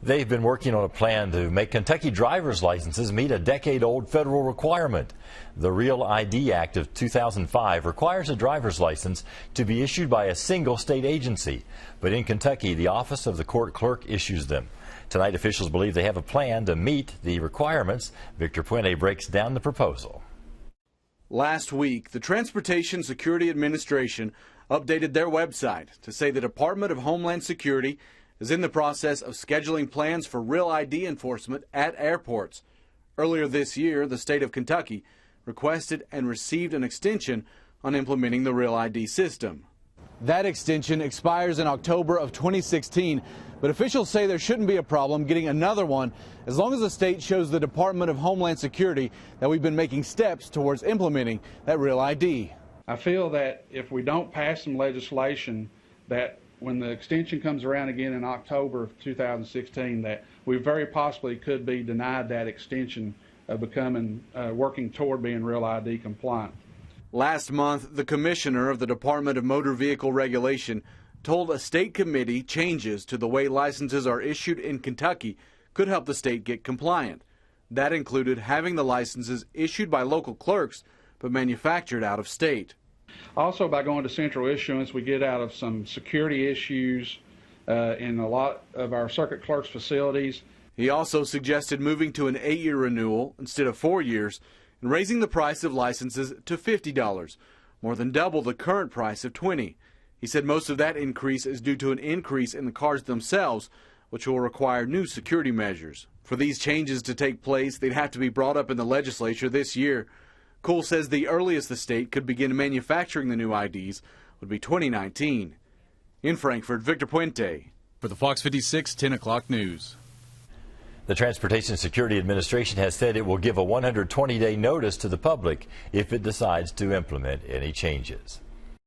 They've been working on a plan to make Kentucky driver's licenses meet a decade-old federal requirement. The Real ID Act of 2005 requires a driver's license to be issued by a single state agency. But in Kentucky, the Office of the Court Clerk issues them. Tonight, officials believe they have a plan to meet the requirements. Victor Puente breaks down the proposal. Last week, the Transportation Security Administration updated their website to say the Department of Homeland Security is in the process of scheduling plans for Real ID enforcement at airports. Earlier this year, the state of Kentucky requested and received an extension on implementing the Real ID system. That extension expires in October of 2016, but officials say there shouldn't be a problem getting another one as long as the state shows the Department of Homeland Security that we've been making steps towards implementing that Real ID. I feel that if we don't pass some legislation, that when the extension comes around again in October of 2016, that we very possibly could be denied that extension of working toward being Real ID compliant. Last month, the commissioner of the Department of Motor Vehicle Regulation told a state committee changes to the way licenses are issued in Kentucky could help the state get compliant. That included having the licenses issued by local clerks but manufactured out of state. Also, by going to central issuance, we get out of some security issues in a lot of our circuit clerks' facilities. He also suggested moving to an 8-year renewal instead of 4 years and raising the price of licenses to $50, more than double the current price of $20. He said most of that increase is due to an increase in the cars themselves, which will require new security measures. For these changes to take place, they'd have to be brought up in the legislature this year. Cole says the earliest the state could begin manufacturing the new IDs would be 2019. In Frankfort, Victor Puente for the Fox 56 10 o'clock news. The Transportation Security Administration has said it will give a 120-day notice to the public if it decides to implement any changes.